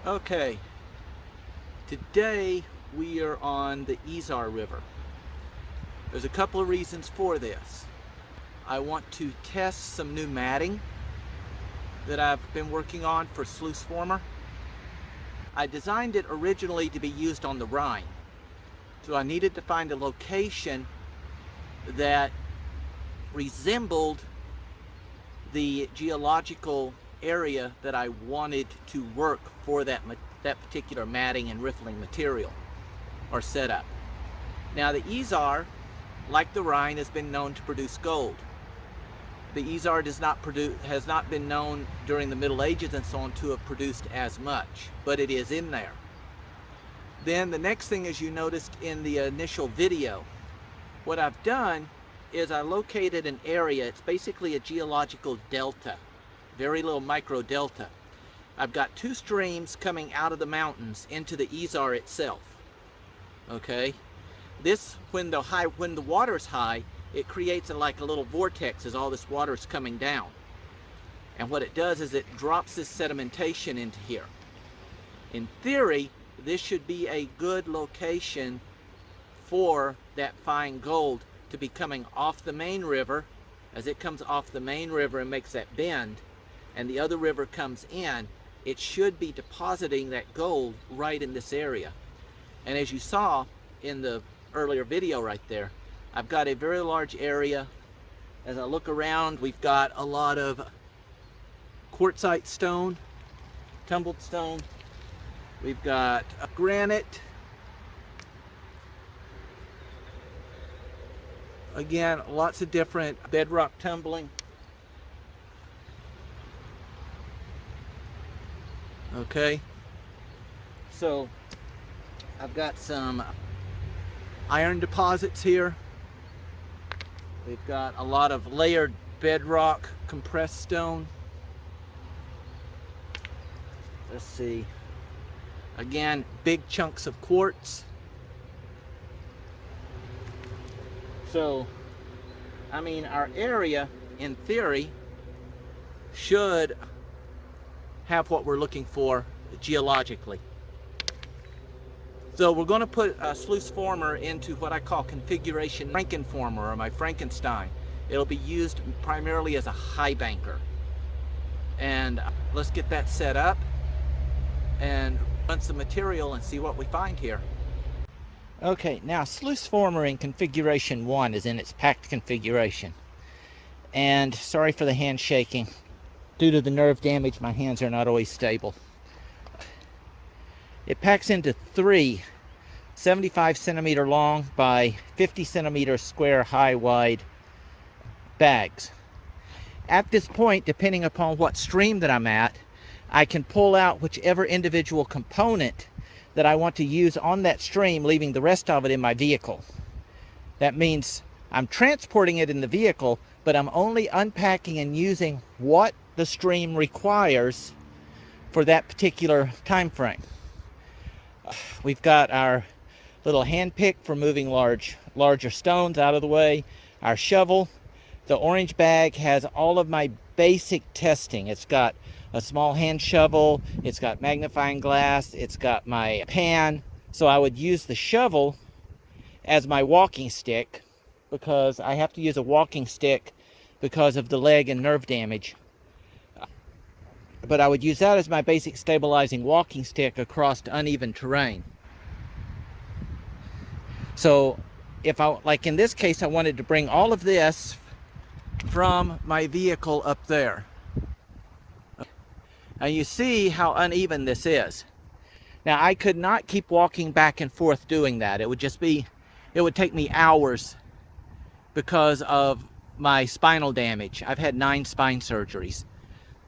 Okay, today we are on the Isar River. There's a couple of reasons for this. I want to test some new matting that I've been working on for sluice former. I designed it originally to be used on the Rhine, so I needed to find a location that resembled the geological area that I wanted to work for that particular matting and riffling material or setup. Now the Isar, like the Rhine, has been known to produce gold. The Isar has not been known during the Middle Ages and so on to have produced as much, but it is in there. Then the next thing, as you noticed in the initial video, what I've done is I located an area. It's basically a geological delta, very little micro delta. I've got two streams coming out of the mountains into the Isar itself. Okay, this when the water's high, it creates like a little vortex as all this water is coming down. And what it does is it drops this sedimentation into here. In theory, this should be a good location for that fine gold to be coming off the main river. As it comes off the main river and makes that bend, and the other river comes in, it should be depositing that gold right in this area. And as you saw in the earlier video right there, I've got a very large area. As I look around, we've got a lot of quartzite stone, tumbled stone. We've got granite. Again, lots of different bedrock tumbling. Okay, so I've got some iron deposits here. We've got a lot of layered bedrock, compressed stone. Let's see. Again, big chunks of quartz. So, I mean, our area, in theory, should have what we're looking for geologically. So we're going to put a sluice former into what I call configuration Frankenformer, or my Frankenstein. It'll be used primarily as a high banker. And let's get that set up and run some material and see what we find here. Okay, now sluice former in configuration 1 is in its packed configuration. And sorry for the hand shaking. Due to the nerve damage, my hands are not always stable. It packs into 3 75 centimeter long by 50 centimeter square high wide bags. At this point, depending upon what stream that I'm at, I can pull out whichever individual component that I want to use on that stream, leaving the rest of it in my vehicle. That means I'm transporting it in the vehicle, but I'm only unpacking and using what the stream requires for that particular time frame. We've got our little hand pick for moving larger stones out of the way, our shovel. The orange bag has all of my basic testing. It's got a small hand shovel, it's got magnifying glass, it's got my pan. So I would use the shovel as my walking stick, because I have to use a walking stick because of the leg and nerve damage. But I would use that as my basic stabilizing walking stick across uneven terrain. So if like in this case, I wanted to bring all of this from my vehicle up there. Now you see how uneven this is. Now I could not keep walking back and forth doing that. It would take me hours because of my spinal damage. I've had 9 spine surgeries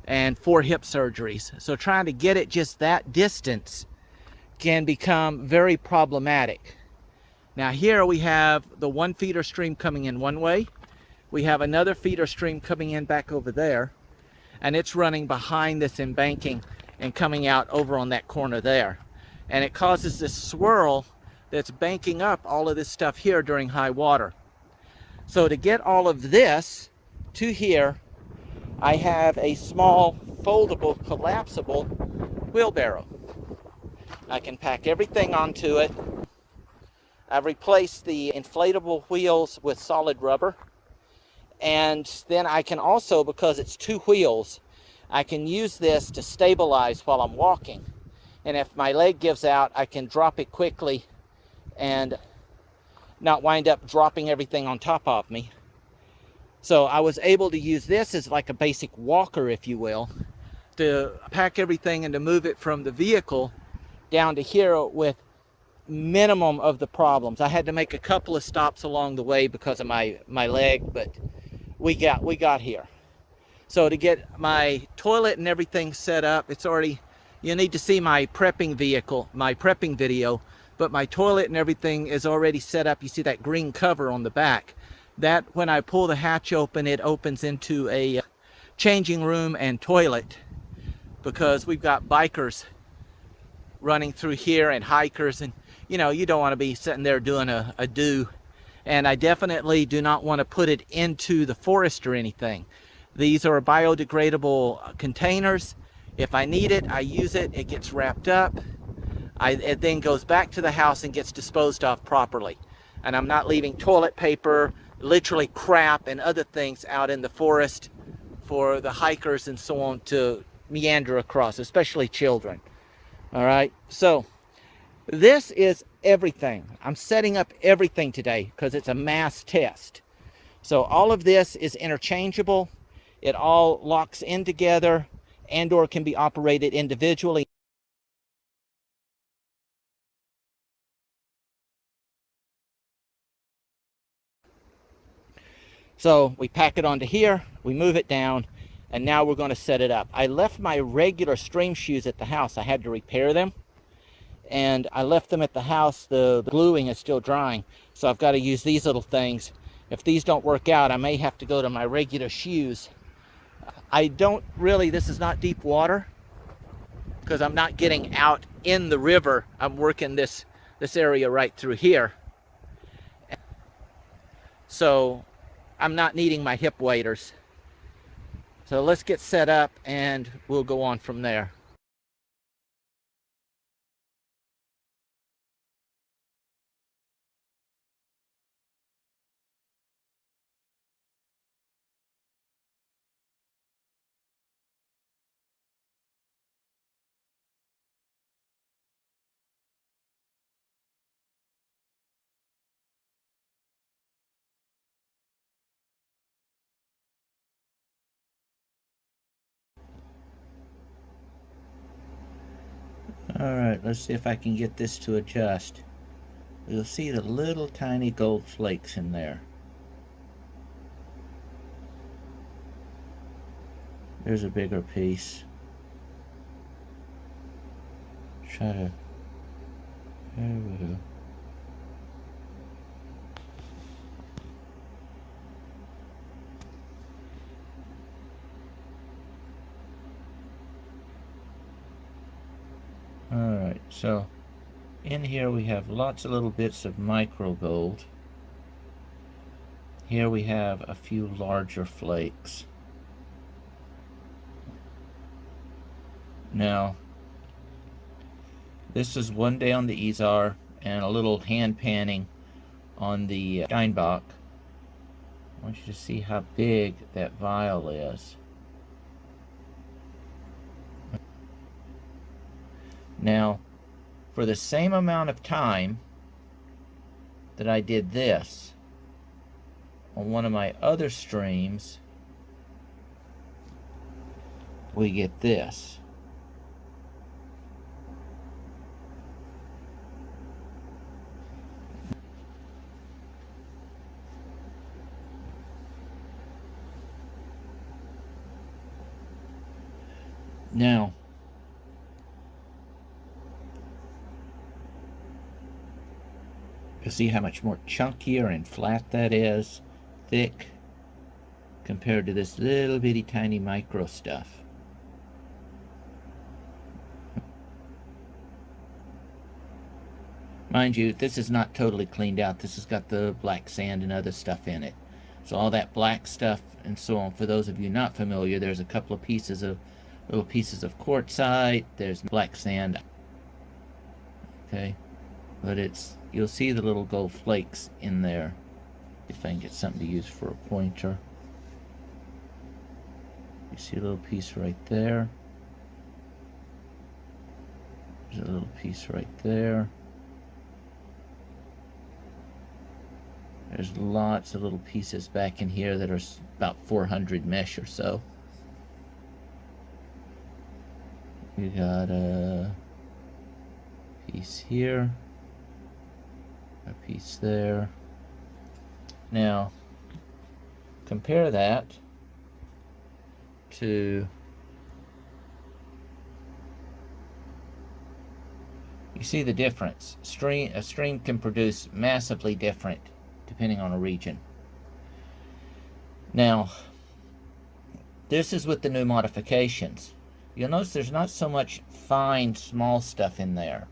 and 4 hip surgeries. So trying to get it just that distance can become very problematic. Now here we have the one feeder stream coming in one way. We have another feeder stream coming in back over there, and it's running behind this embanking and coming out over on that corner there. And it causes this swirl that's banking up all of this stuff here during high water. So to get all of this to here, I have a small foldable collapsible wheelbarrow. I can pack everything onto it. I've replaced the inflatable wheels with solid rubber. And then I can also, because it's 2 wheels, I can use this to stabilize while I'm walking. And if my leg gives out, I can drop it quickly and not wind up dropping everything on top of me. So I was able to use this as like a basic walker, if you will, to pack everything and to move it from the vehicle down to here with minimum of the problems. I had to make a couple of stops along the way because of my leg, but we got here. So to get my toilet and everything set up, it's already, you need to see my prepping video, but my toilet and everything is already set up. You see that green cover on the back. That, when I pull the hatch open, it opens into a changing room and toilet, because we've got bikers running through here and hikers, and you know, you don't want to be sitting there doing a do. And I definitely do not want to put it into the forest or anything. These are biodegradable containers. If I need it, I use it. It gets wrapped up. It then goes back to the house and gets disposed of properly. And I'm not leaving toilet paper, literally crap and other things out in the forest for the hikers and so on to meander across, especially children. All right, so this is everything. I'm setting up everything today because it's a mass test. So all of this is interchangeable. It all locks in together and or can be operated individually. So we pack it onto here, we move it down, and now we're going to set it up. I left my regular stream shoes at the house. I had to repair them, and I left them at the house. The gluing is still drying, so I've got to use these little things. If these don't work out, I may have to go to my regular shoes. I don't really, this is not deep water, because I'm not getting out in the river. I'm working this area right through here. So I'm not needing my hip waders. So let's get set up and we'll go on from there. Alright, let's see if I can get this to adjust. You'll see the little tiny gold flakes in there. There's a bigger piece. Try to... There we go. Alright, so in here we have lots of little bits of micro gold. Here we have a few larger flakes. Now, this is one day on the Isar and a little hand panning on the Steinbach. I want you to see how big that vial is. Now, for the same amount of time that I did this on one of my other streams, we get this. Now, you see how much more chunkier and flat that is, thick, compared to this little bitty tiny micro stuff. Mind you, this is not totally cleaned out. This has got the black sand and other stuff in it. So all that black stuff and so on, for those of you not familiar, there's a couple of little pieces of quartzite, there's black sand. Okay, but you'll see the little gold flakes in there. If I can get something to use for a pointer. You see a little piece right there. There's a little piece right there. There's lots of little pieces back in here that are about 400 mesh or so. You got a piece here, a piece there. Now, compare that to, you see the difference. A stream can produce massively different depending on a region. Now, this is with the new modifications. You'll notice there's not so much fine, small stuff in there.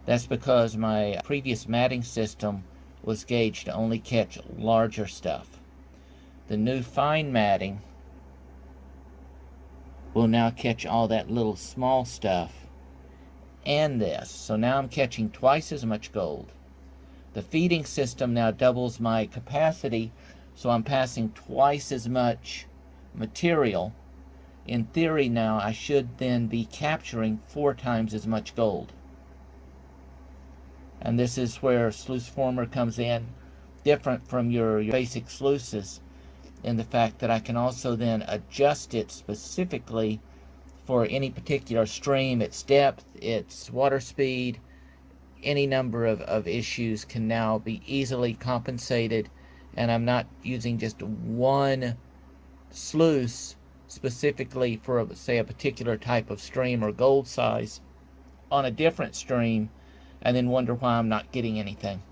That's because my previous matting system was gauged to only catch larger stuff. The new fine matting will now catch all that little small stuff and this. So now I'm catching twice as much gold. The feeding system now doubles my capacity, so I'm passing twice as much material. In theory now, I should then be capturing 4 times as much gold. And this is where sluice former comes in, different from your basic sluices, in the fact that I can also then adjust it specifically for any particular stream, its depth, its water speed. Any number of issues can now be easily compensated, and I'm not using just one sluice specifically for, say, a particular type of stream or gold size on a different stream, and then wonder why I'm not getting anything.